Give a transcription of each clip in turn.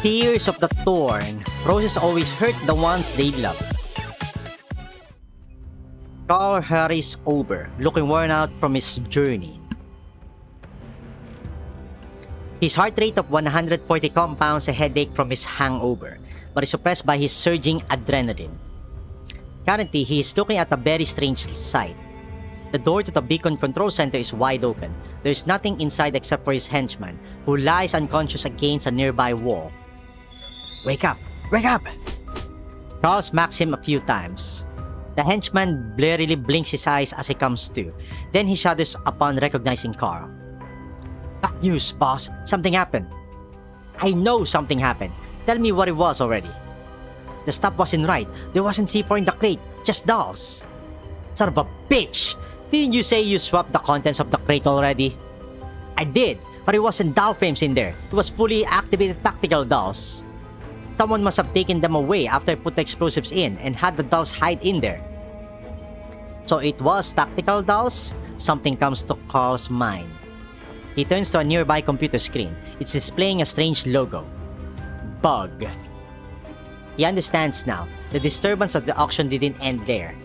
tears of the Thorn. Roses always hurt the ones they love. Carl hurries over, looking worn out from his journey. His heart rate of 140 compounds a headache from his hangover, but is suppressed by his surging adrenaline. Currently, he is looking at a very strange sight. The door to the beacon control center is wide open. There is nothing inside except for his henchman, who lies unconscious against a nearby wall. Wake up! Wake up! Carl smacks him a few times. The henchman blearily blinks his eyes as he comes to. Then he shudders upon recognizing Carl. Bad news, boss. Something happened. I know something happened. Tell me what it was already. The stuff wasn't right. There wasn't C4 in the crate. Just dolls. Son of a bitch! Didn't you say you swapped the contents of the crate already? I did, but it wasn't doll frames in there. It was fully activated tactical dolls. Someone must have taken them away after I put the explosives in and had the dolls hide in there. So it was tactical dolls? Something comes to Carl's mind. He turns to a nearby computer screen. It's displaying a strange logo. Bug. He understands now. The disturbance of the auction didn't end there.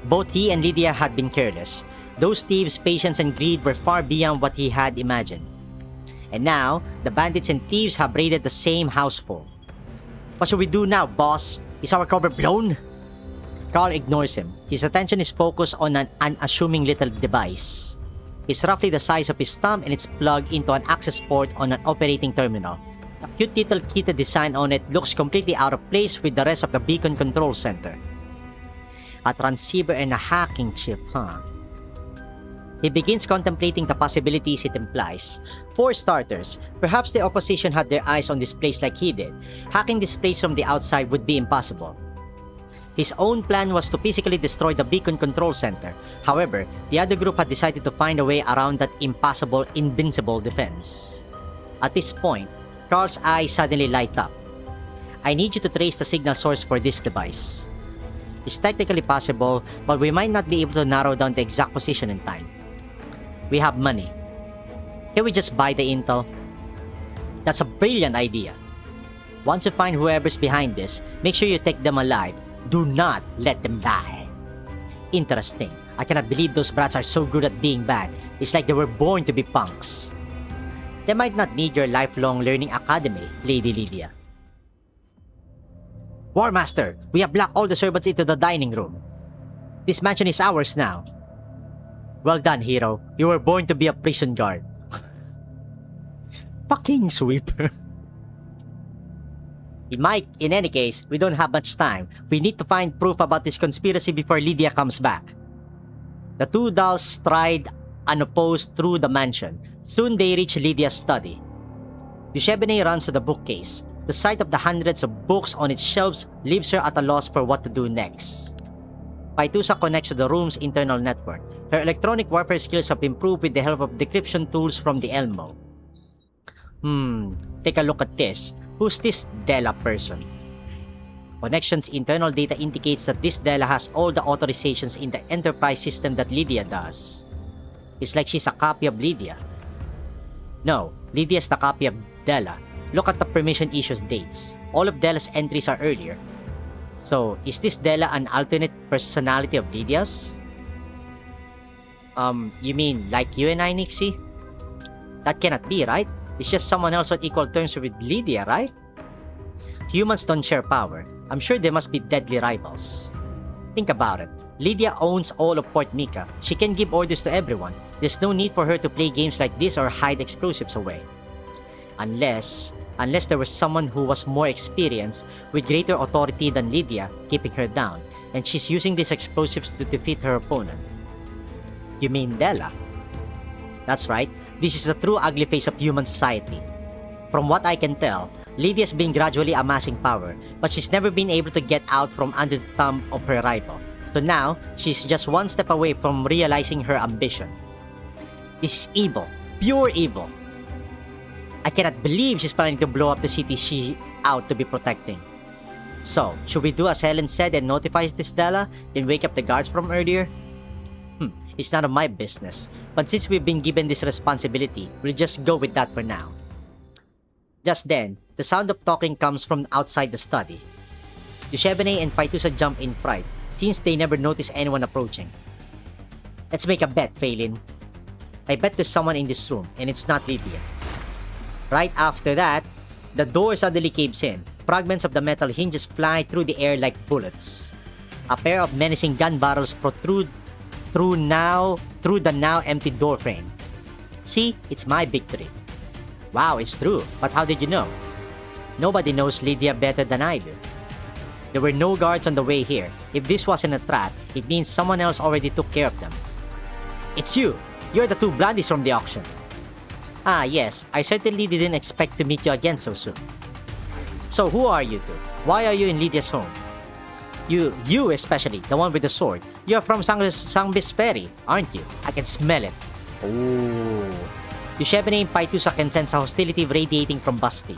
Both he and Lydia had been careless. Those thieves' patience and greed were far beyond what he had imagined. And now, the bandits and thieves have raided the same household. What should we do now, boss? Is our cover blown? Carl ignores him. His attention is focused on an unassuming little device. It's roughly the size of his thumb and it's plugged into an access port on an operating terminal. The cute little kitted design on it looks completely out of place with the rest of the beacon control center. A transceiver and a hacking chip, huh? He begins contemplating the possibilities it implies. For starters, perhaps the opposition had their eyes on this place like he did. Hacking this place from the outside would be impossible. His own plan was to physically destroy the beacon control center. However, the other group had decided to find a way around that impossible, invincible defense. At this point, Carl's eyes suddenly light up. I need you to trace the signal source for this device. It's technically possible, but we might not be able to narrow down the exact position in time. We have money. Can we just buy the intel? That's a brilliant idea. Once you find whoever's behind this, make sure you take them alive. Do not let them die. Interesting. I cannot believe those brats are so good at being bad. It's like they were born to be punks. They might not need your lifelong learning academy, Lady Lydia. War Master, we have locked all the servants into the dining room. This mansion is ours now. Well done, hero. You were born to be a prison guard. Fucking sweeper. In any case, we don't have much time. We need to find proof about this conspiracy before Lydia comes back. The two dolls stride unopposed through the mansion. Soon they reach Lydia's study. Dushebene runs to the bookcase. The sight of the hundreds of books on its shelves leaves her at a loss for what to do next. Paitusa connects to the room's internal network. Her electronic warfare skills have improved with the help of decryption tools from the Elmo. Take a look at this. Who's this Della person? Connection's internal data indicates that this Della has all the authorizations in the enterprise system that Lydia does. It's like she's a copy of Lydia. No, Lydia's the copy of Della. Look at the permission issues dates. All of Della's entries are earlier. So, is this Della an alternate personality of Lydia's? You mean like you and I, Nixie? That cannot be, right? It's just someone else on equal terms with Lydia, right? Humans don't share power. I'm sure they must be deadly rivals. Think about it. Lydia owns all of Port Mika. She can give orders to everyone. There's no need for her to play games like this or hide explosives away. Unless there was someone who was more experienced with greater authority than Lydia keeping her down, and she's using these explosives to defeat her opponent. You mean Della? That's right. This is the true ugly face of human society. From what I can tell, Lydia's been gradually amassing power, but she's never been able to get out from under the thumb of her rival. So now, she's just one step away from realizing her ambition. This is evil. Pure evil. I cannot believe she's planning to blow up the city she's out to be protecting. So, should we do as Helen said and notify this Della, then wake up the guards from earlier? It's none of my business, but since we've been given this responsibility, we'll just go with that for now. Just then, the sound of talking comes from outside the study. Dushebene and Paitusa jump in fright, since they never notice anyone approaching. Let's make a bet, Phelan. I bet there's someone in this room, and it's not Lydia. Right after that, the door suddenly caves in. Fragments of the metal hinges fly through the air like bullets. A pair of menacing gun barrels protrude through the now empty door frame. See, it's my victory. Wow, it's true, but how did you know? Nobody knows Lydia better than I do. There were no guards on the way here. If this wasn't a trap, it means someone else already took care of them. It's you! You're the two Blondies from the auction. Ah, yes, I certainly didn't expect to meet you again so soon. So who are you two? Why are you in Lydia's home? You especially, the one with the sword. You're from Sangbis Ferry, aren't you? I can smell it. Ooh. Dushebene and Paitusa can sense a hostility radiating from Basti.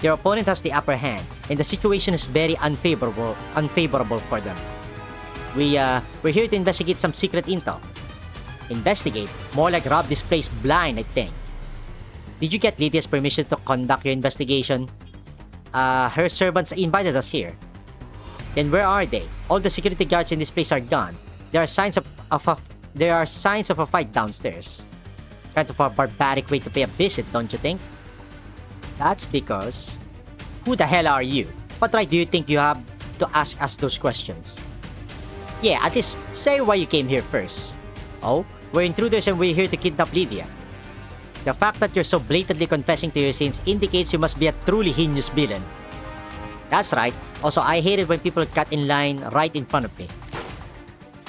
Their opponent has the upper hand, and the situation is very unfavorable for them. We're here to investigate some secret intel. Investigate? More like rob this place blind, I think. Did you get Lydia's permission to conduct your investigation? Her servants invited us here. Then where are they? All the security guards in this place are gone. There are signs of a fight downstairs. Kind of a barbaric way to pay a visit, don't you think? That's because... Who the hell are you? What right do you think you have to ask us those questions? Yeah, at least say why you came here first. Oh, we're intruders and we're here to kidnap Lydia. The fact that you're so blatantly confessing to your sins indicates you must be a truly heinous villain. That's right. Also, I hate it when people cut in line right in front of me.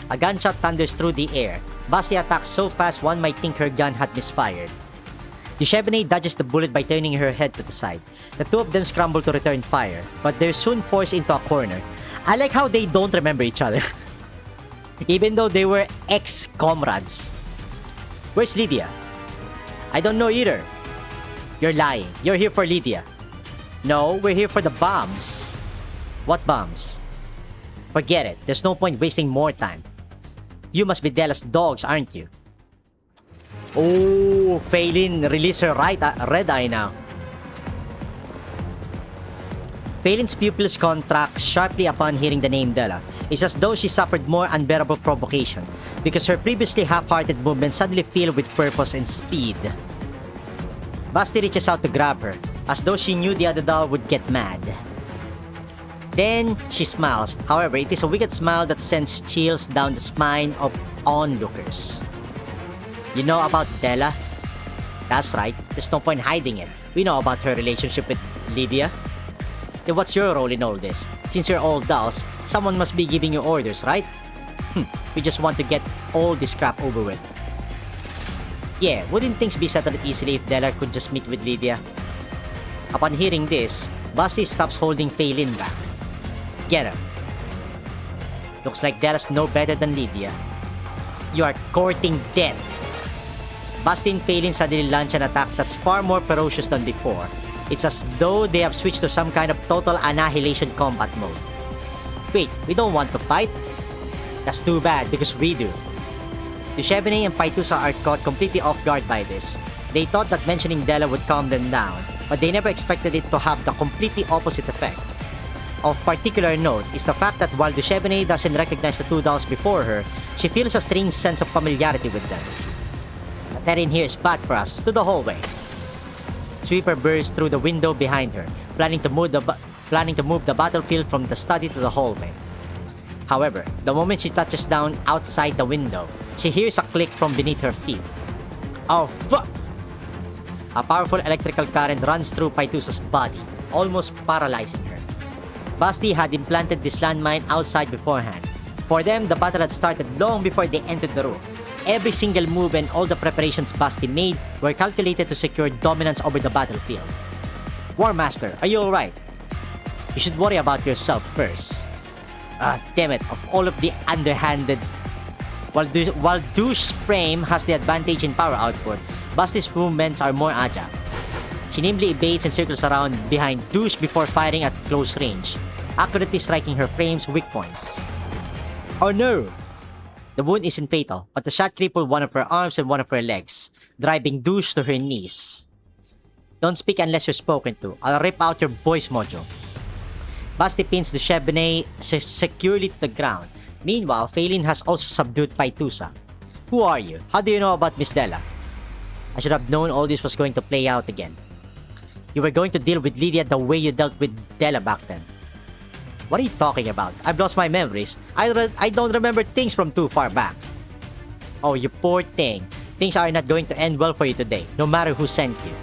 A gunshot thunders through the air. Basti attacks so fast one might think her gun had misfired. Dushebene dodges the bullet by turning her head to the side. The two of them scramble to return fire, but they're soon forced into a corner. I like how they don't remember each other. Even though they were ex-comrades. Where's Lydia? I don't know either. You're lying. You're here for Lydia. No, we're here for the bombs. What bombs? Forget it. There's no point wasting more time. You must be Della's dogs, aren't you? Oh, Phelan release her red eye now. Phelan's pupils contract sharply upon hearing the name Della. It's as though she suffered more unbearable provocation, because her previously half-hearted movements suddenly fill with purpose and speed. Basti reaches out to grab her, as though she knew the other doll would get mad. Then, she smiles. However, it is a wicked smile that sends chills down the spine of onlookers. You know about Della? That's right, there's no point hiding it. We know about her relationship with Lydia. Then what's your role in all this? Since you're all dolls, someone must be giving you orders, right? We just want to get all this crap over with. Yeah, wouldn't things be settled easily if Della could just meet with Lydia? Upon hearing this, Basti stops holding Phelan back. Get her. Looks like Della's no better than Lydia. You are courting death. Basti and Phelan suddenly launch an attack that's far more ferocious than before. It's as though they have switched to some kind of total annihilation combat mode. Wait, we don't want to fight? That's too bad, because we do. Dushebene and Paitusa are caught completely off guard by this. They thought that mentioning Della would calm them down, but they never expected it to have the completely opposite effect. Of particular note is the fact that while Dushebene doesn't recognize the two dolls before her, she feels a strange sense of familiarity with them. But that in here is bad for us. To the hallway. Sweeper bursts through the window behind her, planning to move the battlefield from the study to the hallway. However, the moment she touches down outside the window, she hears a click from beneath her feet. Oh fuck! A powerful electrical current runs through Paitusa's body, almost paralyzing her. Basti had implanted this landmine outside beforehand. For them, the battle had started long before they entered the room. Every single move and all the preparations Basti made were calculated to secure dominance over the battlefield. War Master, are you alright? You should worry about yourself first. Damn it, of all of the underhanded... While Douche's frame has the advantage in power output, Basti's movements are more agile. She nimbly evades and circles around behind Douche before firing at close range, accurately striking her frame's weak points. Oh no! The wound isn't fatal, but the shot crippled one of her arms and one of her legs, driving Douche to her knees. Don't speak unless you're spoken to. I'll rip out your voice module. Basti pins Defh securely to the ground. Meanwhile, Phelan has also subdued Paitusa. Who are you? How do you know about Miss Della? I should have known all this was going to play out again. You were going to deal with Lydia the way you dealt with Della back then. What are you talking about? I've lost my memories. I don't remember things from too far back. Oh, you poor thing. Things are not going to end well for you today, no matter who sent you.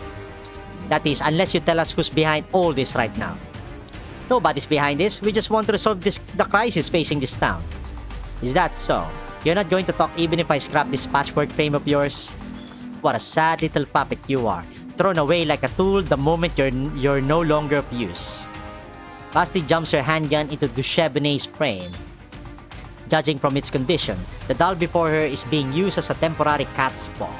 That is, unless you tell us who's behind all this right now. Nobody's behind this. We just want to resolve the crisis facing this town. Is that so? You're not going to talk even if I scrap this patchwork frame of yours? What a sad little puppet you are. Thrown away like a tool the moment you're no longer of use. Basti jumps her handgun into Defh's frame. Judging from its condition, the doll before her is being used as a temporary cat's paw.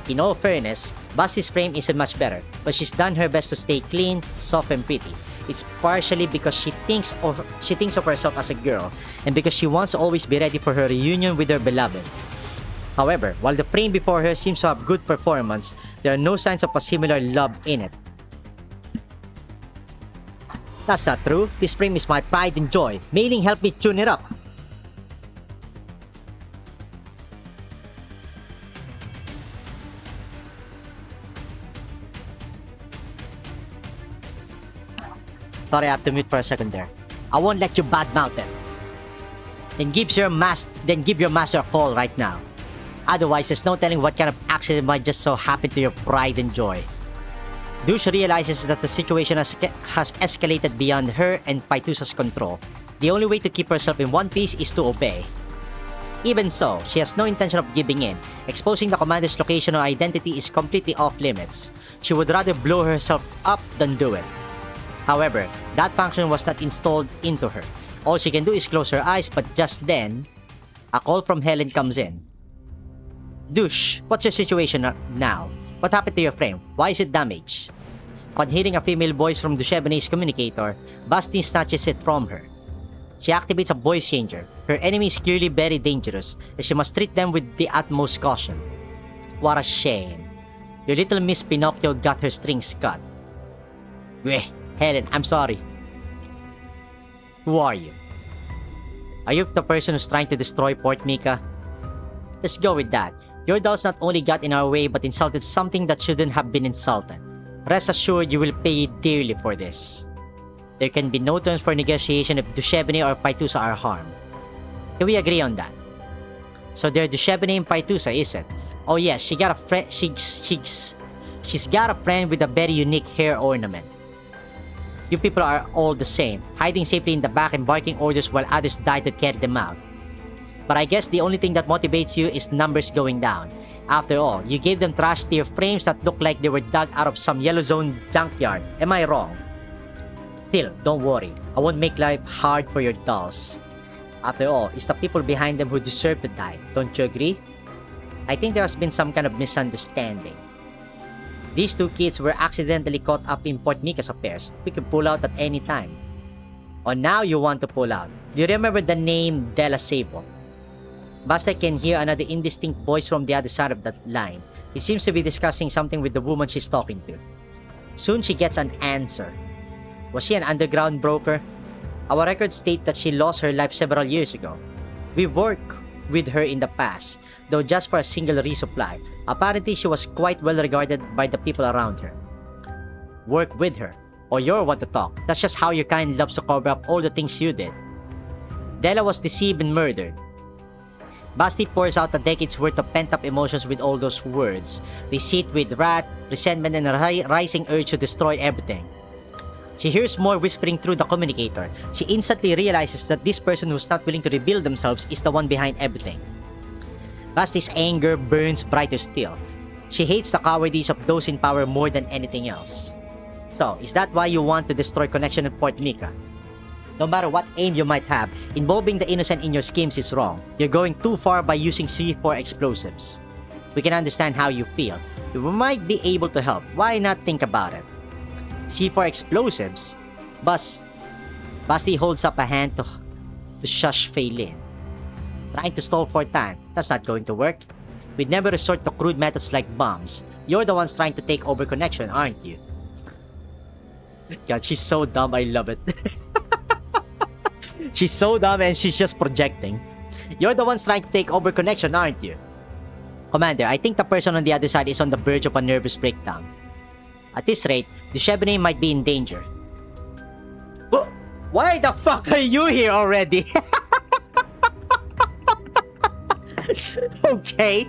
In all fairness, Basti's frame isn't much better, but she's done her best to stay clean, soft, and pretty. It's partially because she thinks of herself as a girl, and because she wants to always be ready for her reunion with her beloved. However, while the frame before her seems to have good performance, there are no signs of a similar love in it. That's not true. This frame is my pride and joy. Mailing helped me tune it up. Sorry, I have to mute for a second there. I won't let you badmouth it. Then give your master a call right now. Otherwise, there's no telling what kind of accident might just so happen to your pride and joy. Defh realizes that the situation has escalated beyond her and Paitusa's control. The only way to keep herself in one piece is to obey. Even so, she has no intention of giving in. Exposing the commander's location or identity is completely off limits. She would rather blow herself up than do it. However, that function was not installed into her. All she can do is close her eyes, but just then, a call from Helen comes in. Defh, what's your situation now? What happened to your frame? Why is it damaged? Upon hearing a female voice from Defh's communicator, Basti snatches it from her. She activates a voice changer. Her enemy is clearly very dangerous, and she must treat them with the utmost caution. What a shame. Your little Miss Pinocchio got her strings cut. Helen, I'm sorry. Who are you? Are you the person who's trying to destroy Port Mika? Let's go with that. Your dolls not only got in our way but insulted something that shouldn't have been insulted. Rest assured you will pay dearly for this. There can be no terms for negotiation if Defh or Paitusa are harmed. Can we agree on that? So they're Defh and Paitusa, is it? Oh yes, she's got a friend with a very unique hair ornament. You people are all the same, hiding safely in the back and barking orders while others die to carry them out. But I guess the only thing that motivates you is numbers going down. After all, you gave them trash tier frames that look like they were dug out of some yellow zone junkyard. Am I wrong? Still, don't worry. I won't make life hard for your dolls. After all, it's the people behind them who deserve to die. Don't you agree? I think there has been some kind of misunderstanding. These two kids were accidentally caught up in Port Mika's affairs. We could pull out at any time. Oh, now you want to pull out. Do you remember the name Della Sabo? Basta can hear another indistinct voice from the other side of that line. He seems to be discussing something with the woman she's talking to. Soon she gets an answer. Was she an underground broker? Our records state that she lost her life several years ago. We worked with her in the past, though just for a single resupply. Apparently she was quite well regarded by the people around her. Work with her? Or you're one to talk. That's just how your kind loves to cover up all the things you did. Della was deceived and murdered. Basti pours out a decade's worth of pent-up emotions with all those words. Deceit with wrath, resentment, and a rising urge to destroy everything. She hears more whispering through the communicator. She instantly realizes that this person who's not willing to reveal themselves is the one behind everything. Basti's anger burns brighter still. She hates the cowardice of those in power more than anything else. So, is that why you want to destroy connection with Port Mika? No matter what aim you might have, involving the innocent in your schemes is wrong. You're going too far by using C4 explosives. We can understand how you feel. We might be able to help. Why not think about it? C4 explosives? Basti holds up a hand to shush Phelan. Trying to stall for time. That's not going to work. We'd never resort to crude methods like bombs. You're the ones trying to take over connection, aren't you? God, she's so dumb, I love it. She's so dumb and she's just projecting. You're the ones trying to take over connection, aren't you? Commander, I think the person on the other side is on the verge of a nervous breakdown. At this rate, Defh might be in danger. Why the fuck are you here already? Okay.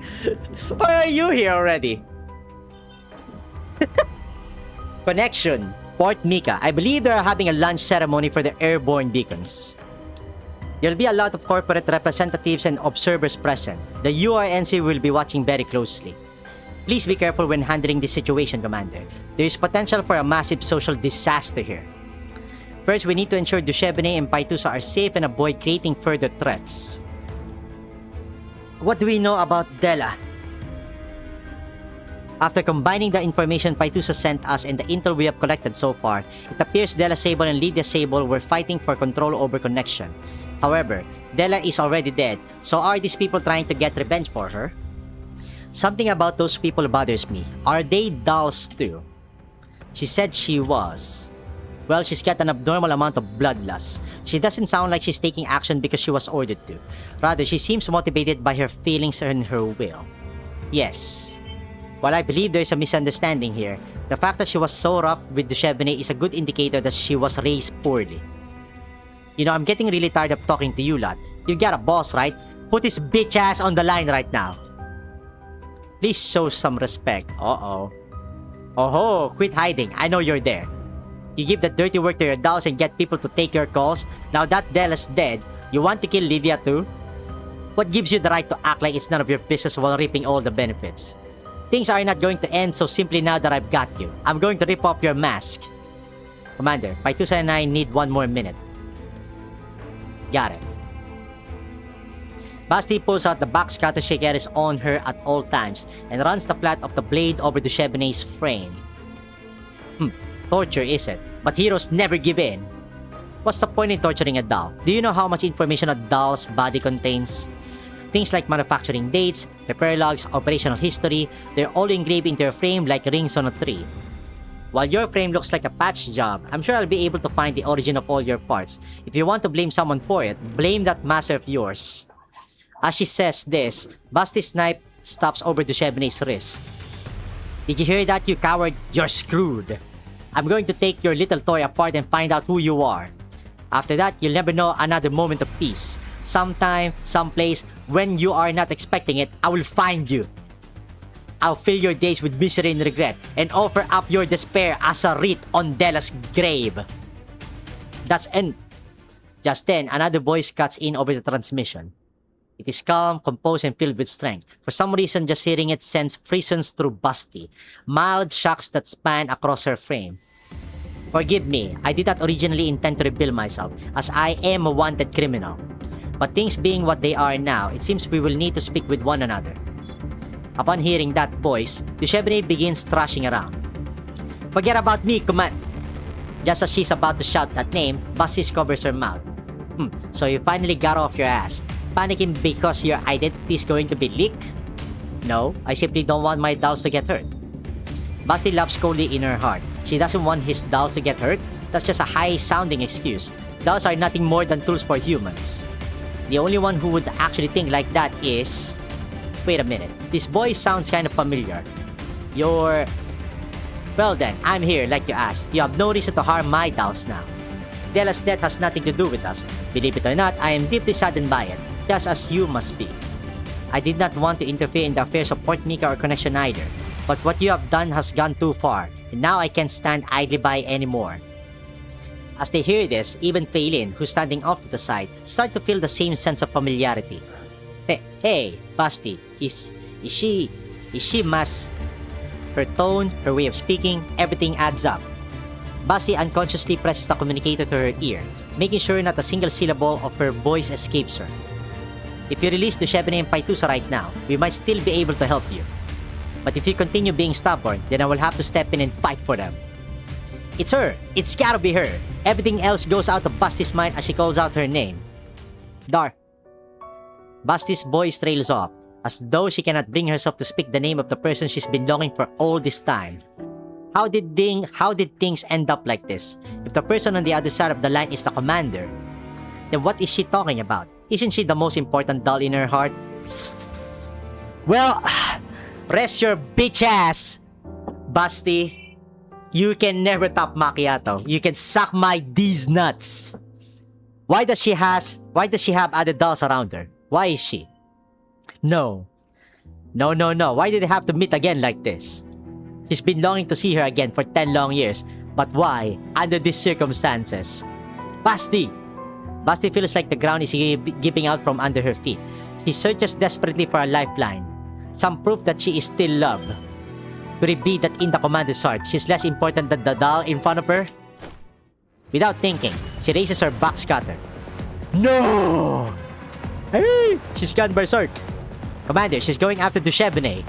Why are you here already? Connection. Port Mika. I believe they are having a launch ceremony for the airborne beacons. There'll be a lot of corporate representatives and observers present. The URNC will be watching very closely. Please be careful when handling this situation, Commander. There is potential for a massive social disaster here. First, we need to ensure Defh and Paitusa are safe and avoid creating further threats. What do we know about Dela? After combining the information Paitusa sent us and the intel we have collected so far, it appears Dela Sable and Lydia Sable were fighting for control over connection. However, Dela is already dead, so are these people trying to get revenge for her? Something about those people bothers me. Are they dolls too? She said she was. Well, she's got an abnormal amount of bloodlust. She doesn't sound like she's taking action because she was ordered to. Rather, she seems motivated by her feelings and her will. Yes. While I believe there is a misunderstanding here, the fact that she was so rough with Defh is a good indicator that she was raised poorly. You know, I'm getting really tired of talking to you lot. You got a boss, right? Put his bitch ass on the line right now. Please show some respect. Uh-oh. Oh-ho, quit hiding. I know you're there. You give the dirty work to your dolls and get people to take your calls. Now that Dela's dead, you want to kill Lydia too? What gives you the right to act like it's none of your business while reaping all the benefits? Things are not going to end so simply now that I've got you. I'm going to rip off your mask. Commander, Paitusa and I need 1 more minute. Got it. Basti pulls out the box cutter she carries on her at all times and runs the flat of the blade over Defh's frame. Torture is it? But heroes never give in. What's the point in torturing a doll? Do you know how much information a doll's body contains? Things like manufacturing dates, repair logs, operational history, they're all engraved into your frame like rings on a tree. While your frame looks like a patch job, I'm sure I'll be able to find the origin of all your parts. If you want to blame someone for it, blame that master of yours. As she says this, Basti's knife stops over Defh's wrist. Did you hear that, you coward? You're screwed. I'm going to take your little toy apart and find out who you are. After that, you'll never know another moment of peace. Sometime, someplace, when you are not expecting it, I will find you. I'll fill your days with misery and regret and offer up your despair as a wreath on Dela's grave. That's end. Just then, another voice cuts in over the transmission. It is calm, composed, and filled with strength. For some reason, just hearing it sends frisons through Basti, mild shocks that span across her frame. Forgive me, I did not originally intend to reveal myself, as I am a wanted criminal. But things being what they are now, it seems we will need to speak with one another. Upon hearing that voice, Defh begins thrashing around. Forget about me, command! Just as she's about to shout that name, Basti covers her mouth. So you finally got off your ass. Panicking because your identity is going to be leaked? No, I simply don't want my dolls to get hurt. Basti laughs coldly in her heart. She doesn't want his dolls to get hurt. That's just a high-sounding excuse. Dolls are nothing more than tools for humans. The only one who would actually think like that is... Wait a minute. This voice sounds kind of familiar. You're... Well then, I'm here like you asked. You have no reason to harm my dolls now. Dela's death has nothing to do with us. Believe it or not, I am deeply saddened by it. Just as you must be. I did not want to interfere in the affairs of Port Mika or Connection either. But what you have done has gone too far, and now I can't stand idly by anymore. As they hear this, even Feilin, who's standing off to the side, start to feel the same sense of familiarity. Hey, Basti, is she mas... Her tone, her way of speaking, everything adds up. Basti unconsciously presses the communicator to her ear, making sure not a single syllable of her voice escapes her. If you release Defh and Paitusa right now, we might still be able to help you. But if you continue being stubborn, then I will have to step in and fight for them. It's her! It's gotta be her! Everything else goes out of Basti's mind as she calls out her name. Dar. Basti's voice trails off. as though she cannot bring herself to speak the name of the person she's been longing for all this time. How did things end up like this? If the person on the other side of the line is the commander, then what is she talking about? Isn't she the most important doll in her heart? Well, rest your bitch ass, Basti. You can never top Macchiato. You can suck my D's nuts. Why does she have other dolls around her? Why is she? No. Why did they have to meet again like this? She's been longing to see her again for 10 long years. But why? Under these circumstances? Basti feels like the ground is giving out from under her feet. She searches desperately for a lifeline. Some proof that she is still loved. Could it be that in the commander's heart, she's less important than the doll in front of her? Without thinking, she raises her box cutter. No! Hey! She's gone berserk. Commander, she's going after Defh.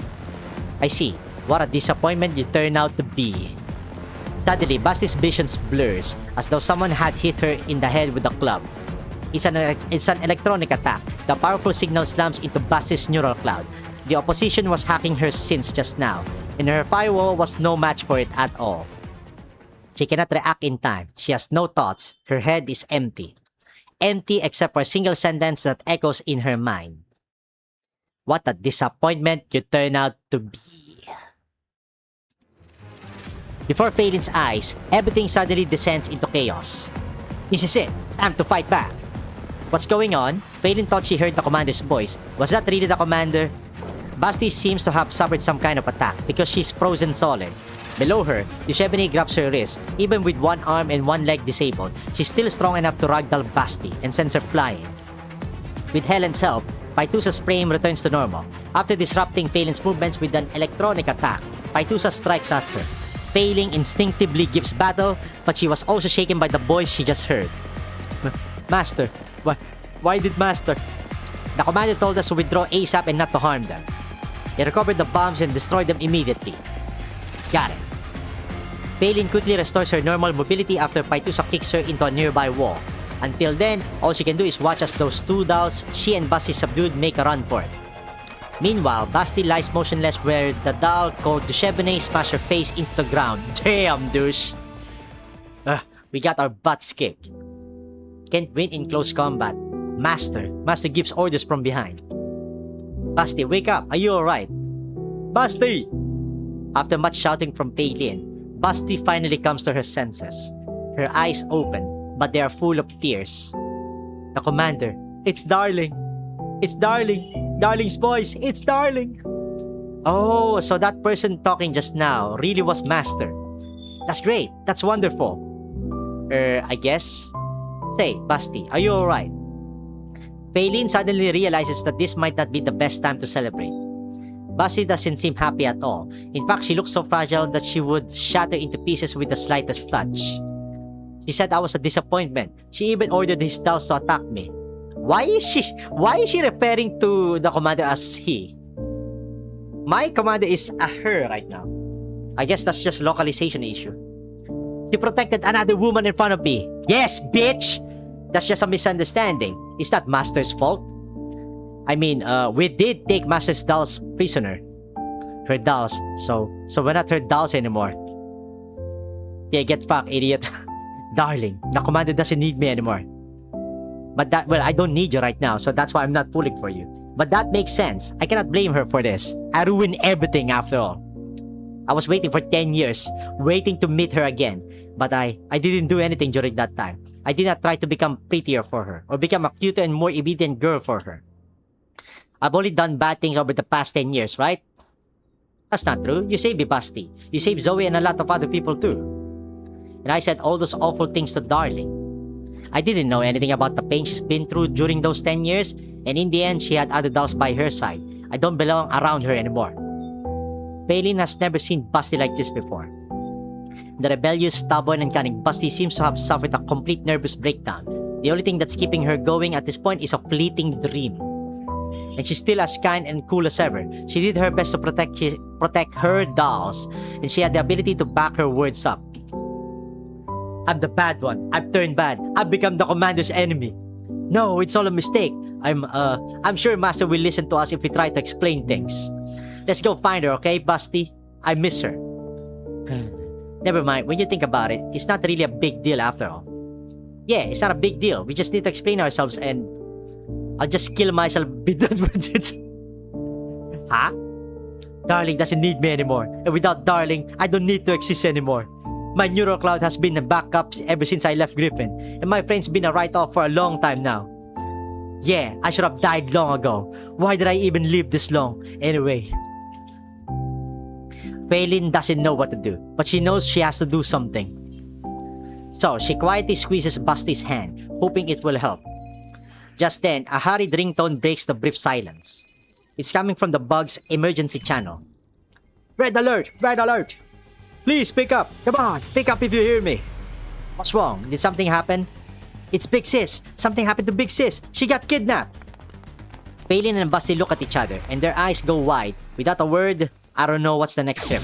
I see. What a disappointment you turn out to be. Suddenly, Basti's vision blurs, as though someone had hit her in the head with a club. It's an electronic attack. The powerful signal slams into Basti's neural cloud. The opposition was hacking her since just now, and her firewall was no match for it at all. She cannot react in time. She has no thoughts. Her head is empty. Empty except for a single sentence that echoes in her mind. What a disappointment you turn out to be. Before Phelan's eyes, everything suddenly descends into chaos. This is it. Time to fight back. What's going on? Phelan thought she heard the commander's voice. Was that really the commander? Basti seems to have suffered some kind of attack because she's frozen solid. Below her, Defh grabs her wrist. Even with one arm and one leg disabled, she's still strong enough to ragdoll Basti and sends her flying. With Helen's help, Paitusa's frame returns to normal. After disrupting Phelan's movements with an electronic attack, Paitusa strikes at her. Phelan instinctively gives battle, but she was also shaken by the voice she just heard. Master, why did Master? The commander told us to withdraw ASAP and not to harm them. He recovered the bombs and destroyed them immediately. Got it. Phelan quickly restores her normal mobility after Paitusa kicks her into a nearby wall. Until then, all she can do is watch as those two dolls she and Basti subdued make a run for it. Meanwhile, Basti lies motionless where the doll called Defh smashed her face into the ground. Damn, douche! We got our butts kicked. Can't win in close combat. Master gives orders from behind. Basti, wake up! Are you alright? Basti! After much shouting from Phelan, Basti finally comes to her senses. Her eyes open, but they are full of tears. The commander, it's Darling. It's Darling. Darling's voice. It's Darling. Oh, so that person talking just now really was Master. That's great. That's wonderful. I guess. Say, Basti, are you alright? Phelan suddenly realizes that this might not be the best time to celebrate. Basti doesn't seem happy at all. In fact, she looks so fragile that she would shatter into pieces with the slightest touch. She said I was a disappointment. She even ordered his dolls to attack me. Why is she referring to the commander as he? My commander is a her right now. I guess that's just localization issue. She protected another woman in front of me. Yes, bitch! That's just a misunderstanding. Is that Master's fault? I mean, we did take Master's dolls prisoner. Her dolls, so we're not her dolls anymore. Yeah, get fucked, idiot. Darling, the commander doesn't need me anymore. But I don't need you right now, so that's why I'm not pulling for you. But that makes sense. I cannot blame her for this. I ruined everything after all. I was waiting for 10 years, waiting to meet her again. But I didn't do anything during that time. I did not try to become prettier for her, or become a cuter and more obedient girl for her. I've only done bad things over the past 10 years, right? That's not true. You saved me, Basti. You saved Zoe and a lot of other people too. And I said all those awful things to Darling. I didn't know anything about the pain she's been through during those 10 years, and in the end, she had other dolls by her side. I don't belong around her anymore. Phelan has never seen Basti like this before. The rebellious, stubborn, and cunning Basti seems to have suffered a complete nervous breakdown. The only thing that's keeping her going at this point is a fleeting dream. And she's still as kind and cool as ever. She did her best to protect her dolls, and she had the ability to back her words up. I'm the bad one. I've turned bad. I've become the commander's enemy. No, it's all a mistake. I'm sure Master will listen to us if we try to explain things. Let's go find her, okay, Busty? I miss her. Never mind, when you think about it, it's not really a big deal after all. Yeah, it's not a big deal. We just need to explain ourselves and I'll just kill myself, be done with it. Huh? Darling doesn't need me anymore. And without Darling, I don't need to exist anymore. My neural cloud has been a backup ever since I left Griffin. And my friend's been a write-off for a long time now. Yeah, I should have died long ago. Why did I even live this long? Anyway. Phelan doesn't know what to do, but she knows she has to do something. So, she quietly squeezes Busty's hand, hoping it will help. Just then, a hurried ringtone breaks the brief silence. It's coming from the bug's emergency channel. Red alert! Red alert! Please pick up! Come on, pick up if you hear me! What's wrong? Did something happen? It's Big Sis! Something happened to Big Sis! She got kidnapped! Phelan and Busty look at each other and their eyes go wide. Without a word, I don't know what's the next step.